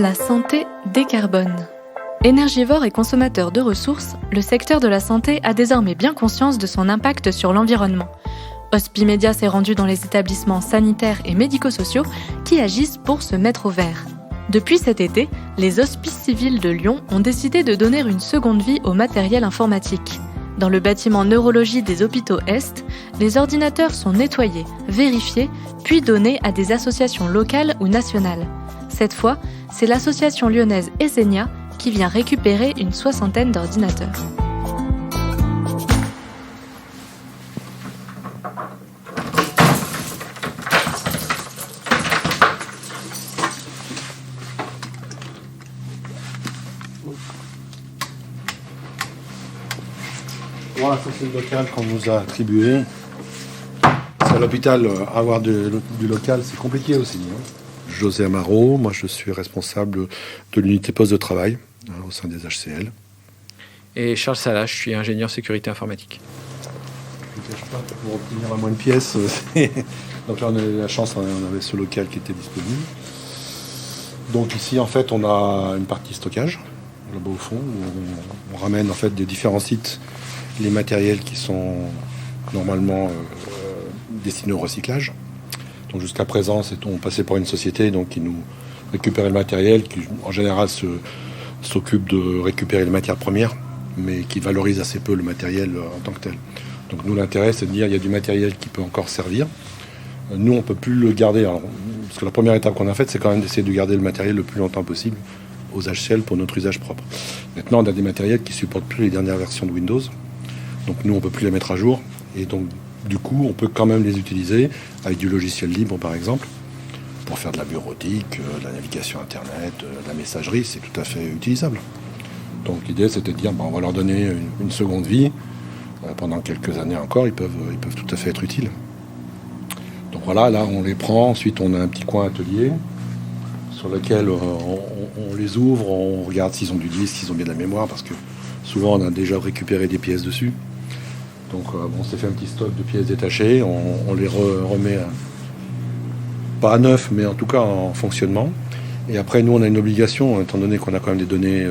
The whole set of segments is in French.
La santé décarbone. Énergivore et consommateur de ressources, le secteur de la santé a désormais bien conscience de son impact sur l'environnement. Hospimedia s'est rendu dans les établissements sanitaires et médico-sociaux qui agissent pour se mettre au vert. Depuis cet été, les hospices civils de Lyon ont décidé de donner une seconde vie au matériel informatique. Dans le bâtiment neurologie des hôpitaux Est, les ordinateurs sont nettoyés, vérifiés, puis donnés à des associations locales ou nationales. Cette fois, c'est l'association lyonnaise Esenia qui vient récupérer une 60aine d'ordinateurs. Voilà, ça c'est le local qu'on nous a attribué. C'est à l'hôpital, avoir du local, c'est compliqué aussi. José Amaro, moi je suis responsable de l'unité poste de travail au sein des HCL. Et Charles Salah, je suis ingénieur sécurité informatique. Je ne cache pas que pour obtenir la moindre pièce, donc là on a eu la chance, on avait ce local qui était disponible. Donc ici en fait on a une partie stockage, là-bas au fond, où on ramène en fait des différents sites les matériels qui sont normalement destinés au recyclage. Donc jusqu'à présent, on passait par une société donc, qui nous récupérait le matériel, qui en général s'occupe de récupérer les matières premières, mais qui valorise assez peu le matériel en tant que tel. Donc nous, l'intérêt, c'est de dire qu'il y a du matériel qui peut encore servir. Nous, on ne peut plus le garder. Alors, parce que la première étape qu'on a faite, c'est quand même d'essayer de garder le matériel le plus longtemps possible aux HCL pour notre usage propre. Maintenant, on a des matériels qui ne supportent plus les dernières versions de Windows. Donc nous, on ne peut plus les mettre à jour. Et donc, du coup, on peut quand même les utiliser avec du logiciel libre, par exemple, pour faire de la bureautique, de la navigation Internet, de la messagerie. C'est tout à fait utilisable. Donc l'idée, c'était de dire, on va leur donner une seconde vie. Pendant quelques années encore, ils peuvent tout à fait être utiles. Donc voilà, là, on les prend. Ensuite, on a un petit coin atelier sur lequel on les ouvre, on regarde s'ils ont du disque, s'ils ont bien de la mémoire, parce que souvent, on a déjà récupéré des pièces dessus. Donc on s'est fait un petit stock de pièces détachées, on les remet pas à neuf, mais en tout cas en fonctionnement. Et après, nous, on a une obligation, étant donné qu'on a quand même des données,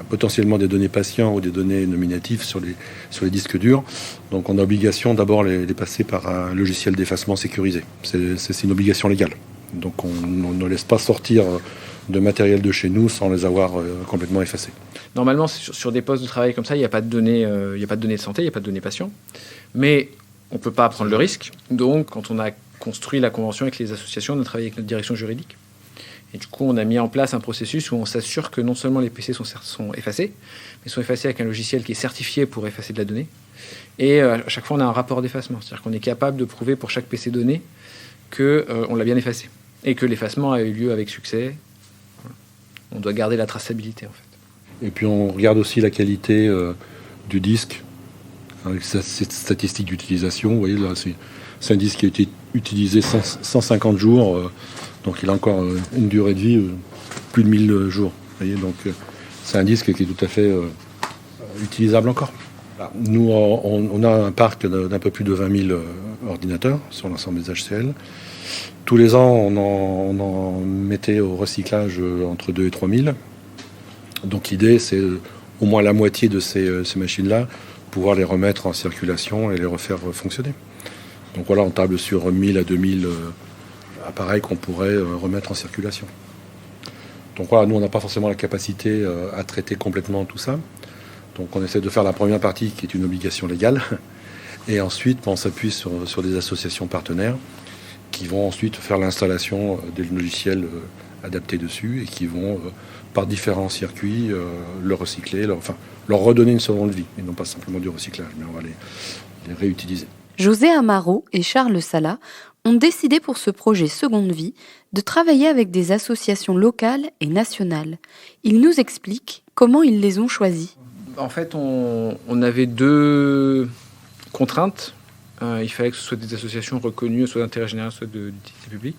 potentiellement des données patients ou des données nominatives sur les disques durs. Donc on a obligation d'abord les passer par un logiciel d'effacement sécurisé. C'est une obligation légale. Donc on ne laisse pas sortir de matériel de chez nous sans les avoir complètement effacés. Normalement, sur des postes de travail comme ça, il n'y a pas de données, de santé, il n'y a pas de données patients. Mais on ne peut pas prendre le risque. Donc, quand on a construit la convention avec les associations, on a travaillé avec notre direction juridique. Et du coup, on a mis en place un processus où on s'assure que non seulement les PC sont effacés, mais sont effacés avec un logiciel qui est certifié pour effacer de la donnée. Et à chaque fois, on a un rapport d'effacement. C'est-à-dire qu'on est capable de prouver pour chaque PC donné qu'on l'a bien effacé. Et que l'effacement a eu lieu avec succès. Voilà. On doit garder la traçabilité, en fait. Et puis on regarde aussi la qualité du disque, avec cette statistique d'utilisation. Vous voyez, là, c'est un disque qui a été utilisé 150 jours, donc il a encore une durée de vie plus de 1000 jours. Vous voyez, donc c'est un disque qui est tout à fait utilisable encore. Alors, nous, on a un parc d'un peu plus de 20 000 ordinateurs sur l'ensemble des HCL. Tous les ans, on en mettait au recyclage entre 2 et 3 000. Donc l'idée, c'est au moins la moitié de ces machines-là, pouvoir les remettre en circulation et les refaire fonctionner. Donc voilà, on table sur 1000 à 2000 appareils qu'on pourrait remettre en circulation. Donc voilà, nous, on n'a pas forcément la capacité à traiter complètement tout ça. Donc on essaie de faire la première partie, qui est une obligation légale. Et ensuite, on s'appuie sur des associations partenaires qui vont ensuite faire l'installation des logiciels adaptés dessus et qui vont, par différents circuits, le recycler, leur redonner une seconde vie, et non pas simplement du recyclage, mais on va les réutiliser. José Amaro et Charles Salah ont décidé pour ce projet Seconde Vie de travailler avec des associations locales et nationales. Ils nous expliquent comment ils les ont choisis. En fait, on avait deux contraintes. Il fallait que ce soit des associations reconnues, soit d'intérêt général, soit d'utilité publique.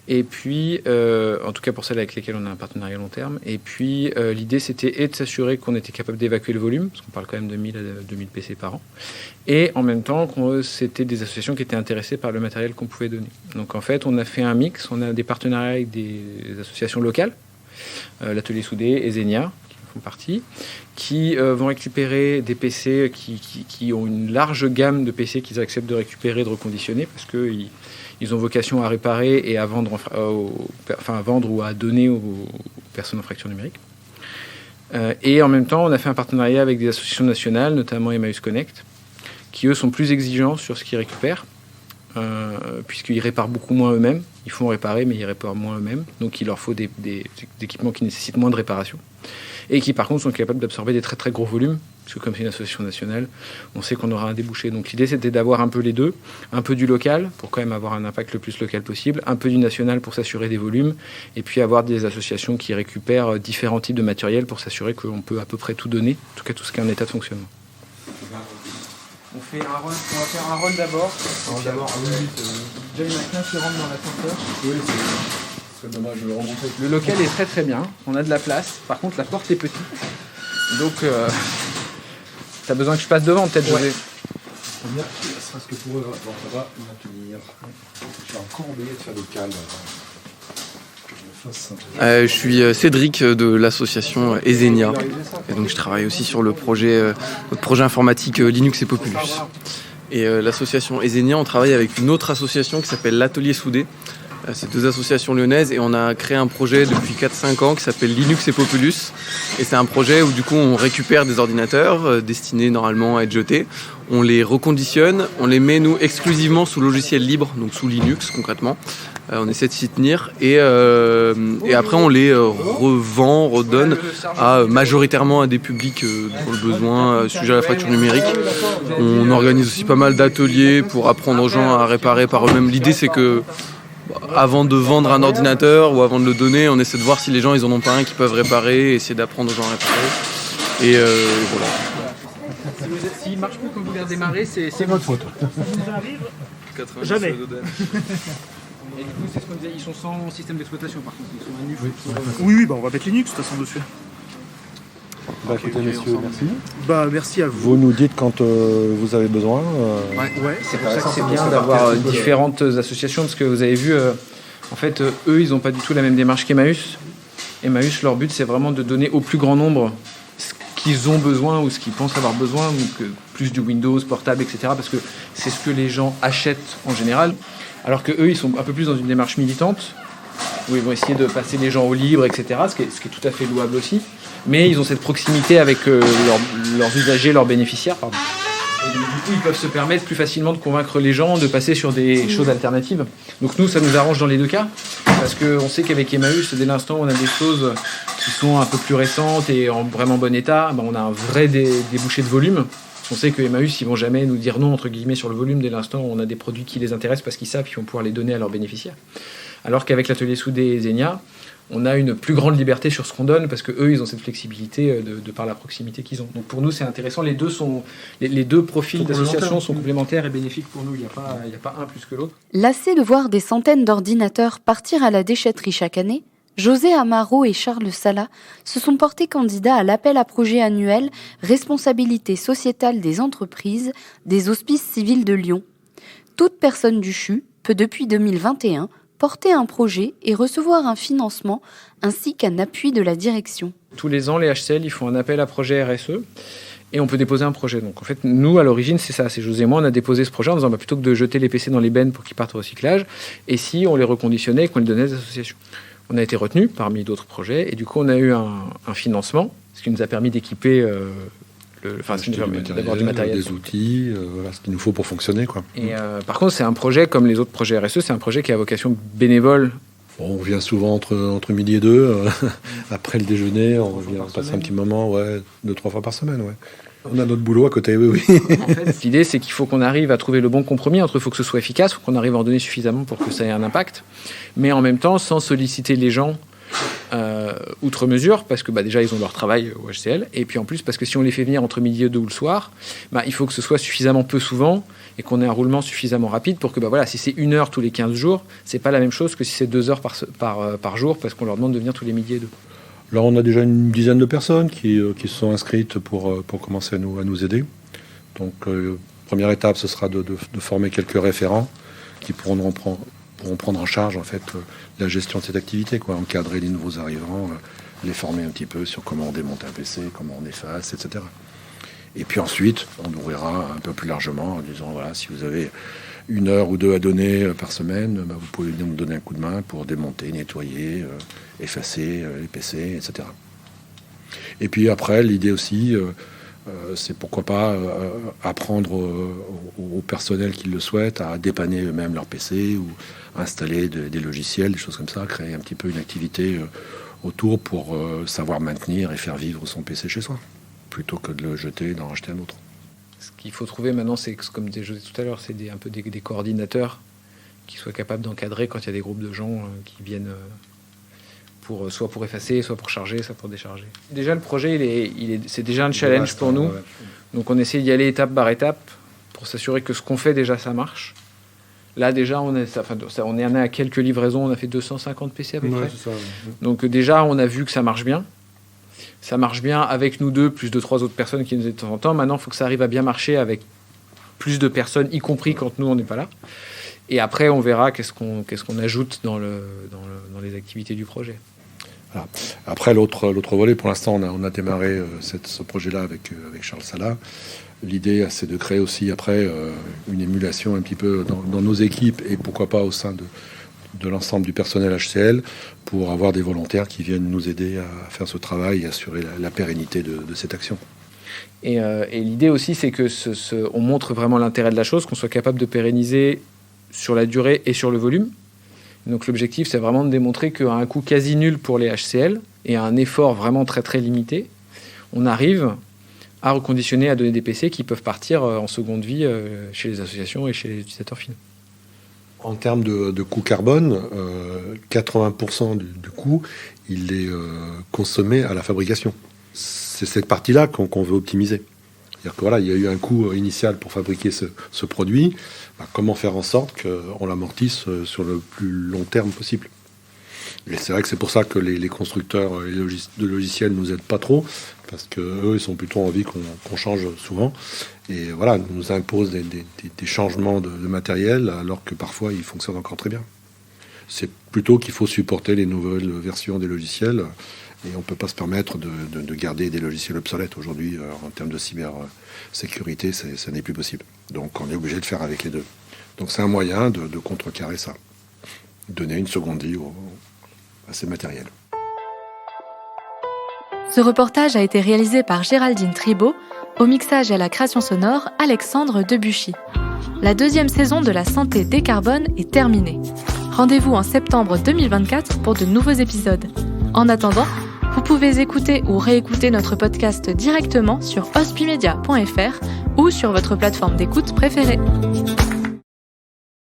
Et puis, en tout cas pour celles avec lesquelles on a un partenariat long terme. Et puis, l'idée, c'était de s'assurer qu'on était capable d'évacuer le volume, parce qu'on parle quand même de 1000 à 2000 PC par an. Et en même temps, c'était des associations qui étaient intéressées par le matériel qu'on pouvait donner. Donc, en fait, on a fait un mix. On a des partenariats avec des associations locales l'atelier soudé et Zenia, qui font partie, qui vont récupérer des PC qui ont une large gamme de PC qu'ils acceptent de récupérer et de reconditionner, parce qu'ils ont vocation à réparer et à vendre, à vendre ou à donner aux personnes en fracture numérique. Et en même temps, on a fait un partenariat avec des associations nationales, notamment Emmaüs Connect, qui eux sont plus exigeants sur ce qu'ils récupèrent, puisqu'ils réparent beaucoup moins eux-mêmes. Ils font réparer, mais ils réparent moins eux-mêmes. Donc il leur faut des équipements qui nécessitent moins de réparation. Et qui par contre sont capables d'absorber des très très gros volumes, parce que comme c'est une association nationale, on sait qu'on aura un débouché. Donc l'idée c'était d'avoir un peu les deux, un peu du local, pour quand même avoir un impact le plus local possible, un peu du national pour s'assurer des volumes, et puis avoir des associations qui récupèrent différents types de matériel pour s'assurer qu'on peut à peu près tout donner, en tout cas tout ce qui est en état de fonctionnement. On va faire un rôle d'abord. Déjà, il y en a qu'un qui rentre dans l'ascenseur. Oui, c'est dommage de le rencontrer. Le local est très très bien. On a de la place. Par contre, la porte est petite. Donc, t'as besoin que je passe devant, peut-être, José. Bien, ne serait-ce que pour eux, bon, ça va maintenir. J'ai encore oublié de faire le calme. Je suis Cédric de l'association Ezenia. Et donc je travaille aussi sur notre projet informatique Linux et Populus. Et l'association Ezenia, on travaille avec une autre association qui s'appelle l'Atelier Soudé. C'est deux associations lyonnaises et on a créé un projet depuis 4-5 ans qui s'appelle Linux et Populus. Et c'est un projet où du coup on récupère des ordinateurs destinés normalement à être jetés. On les reconditionne, on les met nous exclusivement sous logiciel libre, donc sous Linux concrètement. On essaie de s'y tenir et après on les redonne majoritairement à des publics dans le besoin, sujet à la fracture numérique. On organise aussi pas mal d'ateliers pour apprendre aux gens à réparer par eux-mêmes. L'idée c'est que avant de vendre un ordinateur ou avant de le donner, on essaie de voir si les gens ils en ont pas un qui peuvent réparer, et essayer d'apprendre aux gens à réparer. Et voilà. S'il marche plus quand vous voulez redémarrer, c'est votre faute. Jamais. Et du coup, c'est ce qu'on disait, ils sont sans système d'exploitation par contre, ils sont à NUF. Oui, on va mettre Linux de toute façon dessus. Écoutez, messieurs, merci. Merci à vous. Vous nous dites quand vous avez besoin. Ouais, c'est pour ça que c'est bien d'avoir différentes associations, parce que vous avez vu, en fait, eux, ils n'ont pas du tout la même démarche qu'Emmaüs. Emmaüs, leur but, c'est vraiment de donner au plus grand nombre ce qu'ils ont besoin ou ce qu'ils pensent avoir besoin, donc plus du Windows, portable, etc., parce que c'est ce que les gens achètent en général. Alors qu'eux, ils sont un peu plus dans une démarche militante, où ils vont essayer de passer les gens au libre, etc., ce qui est tout à fait louable aussi. Mais ils ont cette proximité avec leurs usagers, leurs bénéficiaires. Pardon. Et donc, du coup, ils peuvent se permettre plus facilement de convaincre les gens de passer sur des choses alternatives. Donc nous, ça nous arrange dans les deux cas, parce qu'on sait qu'avec Emmaüs, dès l'instant où on a des choses qui sont un peu plus récentes et en vraiment bon état, on a un vrai débouché de volume. On sait que Emmaüs, ils vont jamais nous dire non, entre guillemets, sur le volume dès l'instant où on a des produits qui les intéressent parce qu'ils savent qu'ils vont pouvoir les donner à leurs bénéficiaires. Alors qu'avec l'atelier soudé et Zenia, on a une plus grande liberté sur ce qu'on donne parce qu'eux, ils ont cette flexibilité de par la proximité qu'ils ont. Donc pour nous, c'est intéressant. Les deux profils d'association sont complémentaires et bénéfiques pour nous. Il n'y a pas un plus que l'autre. Lassés de voir des centaines d'ordinateurs partir à la déchetterie chaque année, José Amaro et Charles Sala se sont portés candidats à l'appel à projet annuel Responsabilité sociétale des entreprises des Hospices civils de Lyon. Toute personne du CHU peut depuis 2021 porter un projet et recevoir un financement ainsi qu'un appui de la direction. Tous les ans, les HCL ils font un appel à projet RSE et on peut déposer un projet. Donc en fait, nous, à l'origine, c'est ça. C'est José et moi, on a déposé ce projet en disant plutôt que de jeter les PC dans les bennes pour qu'ils partent au recyclage, et si on les reconditionnait et qu'on les donnait aux associations. On a été retenu parmi d'autres projets et du coup on a eu un financement, ce qui nous a permis d'équiper d'avoir du matériel, des outils, voilà ce qu'il nous faut pour fonctionner, quoi. Et par contre c'est un projet comme les autres projets RSE, c'est un projet qui a vocation bénévole. Bon, on vient souvent entre midi et 2, après le déjeuner, on revient passer un petit moment, 2-3 fois par semaine, ouais. On a notre boulot à côté, oui. En fait, l'idée, c'est qu'il faut qu'on arrive à trouver le bon compromis entre il faut que ce soit efficace, il faut qu'on arrive à en donner suffisamment pour que ça ait un impact, mais en même temps, sans solliciter les gens outre mesure, parce que déjà, ils ont leur travail au HCL, et puis en plus, parce que si on les fait venir entre midi et 2 ou le soir, il faut que ce soit suffisamment peu souvent et qu'on ait un roulement suffisamment rapide pour que, si c'est 1 heure tous les 15 jours, c'est pas la même chose que si c'est 2 heures par jour, parce qu'on leur demande de venir tous les midis et 2. Là, on a déjà une dizaine de personnes qui se sont inscrites pour commencer à nous aider. Donc, première étape, ce sera de former quelques référents qui pourront pourront prendre en charge en fait la gestion de cette activité, quoi, encadrer les nouveaux arrivants, les former un petit peu sur comment on démonte un PC, comment on efface, etc. Et puis ensuite, on ouvrira un peu plus largement en disant voilà, si vous avez 1 heure ou 2 à donner par semaine, vous pouvez nous donner un coup de main pour démonter, nettoyer, effacer les PC, etc. Et puis après, l'idée aussi, c'est pourquoi pas apprendre au personnel qui le souhaite à dépanner eux-mêmes leur PC ou installer des logiciels, des choses comme ça, créer un petit peu une activité autour pour savoir maintenir et faire vivre son PC chez soi, plutôt que de le jeter et d'en racheter un autre. Ce qu'il faut trouver maintenant, c'est, comme je disais tout à l'heure, c'est un peu des coordinateurs qui soient capables d'encadrer quand il y a des groupes de gens qui viennent soit pour effacer, soit pour charger, soit pour décharger. Déjà, le projet, c'est déjà un challenge pour nous. Donc on essaie d'y aller étape par étape pour s'assurer que ce qu'on fait déjà, ça marche. Là, déjà, on est à quelques livraisons. On a fait 250 PC à peu près. C'est ça. Donc déjà, on a vu que ça marche bien. Ça marche bien avec nous deux, plus de 3 autres personnes qui nous aident de temps en temps. Maintenant, il faut que ça arrive à bien marcher avec plus de personnes, y compris quand nous, on n'est pas là. Et après, on verra qu'est-ce qu'on ajoute dans les activités du projet. Voilà. Après, l'autre volet, pour l'instant, on a démarré ce projet-là avec Charles Sala. L'idée, c'est de créer aussi, après, une émulation un petit peu dans nos équipes et pourquoi pas au sein de l'ensemble du personnel HCL pour avoir des volontaires qui viennent nous aider à faire ce travail et assurer la pérennité de cette action. Et l'idée aussi, c'est que on montre vraiment l'intérêt de la chose, qu'on soit capable de pérenniser sur la durée et sur le volume. Donc l'objectif, c'est vraiment de démontrer qu'à un coût quasi nul pour les HCL et à un effort vraiment très très limité, on arrive à reconditionner, à donner des PC qui peuvent partir en seconde vie chez les associations et chez les utilisateurs finaux. En termes de coût carbone, 80% du coût, il est consommé à la fabrication. C'est cette partie-là qu'on veut optimiser. C'est-à-dire que voilà, il y a eu un coût initial pour fabriquer ce produit. Comment faire en sorte qu'on l'amortisse sur le plus long terme possible. Et c'est vrai que c'est pour ça que les constructeurs de logiciels nous aident pas trop, parce qu'eux, ils sont plutôt envie qu'on change souvent. Et voilà, nous imposent des changements de matériel, alors que parfois, ils fonctionnent encore très bien. C'est plutôt qu'il faut supporter les nouvelles versions des logiciels, et on ne peut pas se permettre de garder des logiciels obsolètes. Aujourd'hui, en termes de cybersécurité, ça n'est plus possible. Donc on est obligé de faire avec les deux. Donc c'est un moyen de contrecarrer ça, donner une seconde vie à ces matériels. Ce reportage a été réalisé par Géraldine Tribault, au mixage et à la création sonore, Alexandre Debuchy. La 2e saison de La Santé décarbone est terminée. Rendez-vous en septembre 2024 pour de nouveaux épisodes. En attendant, vous pouvez écouter ou réécouter notre podcast directement sur hospimedia.fr ou sur votre plateforme d'écoute préférée.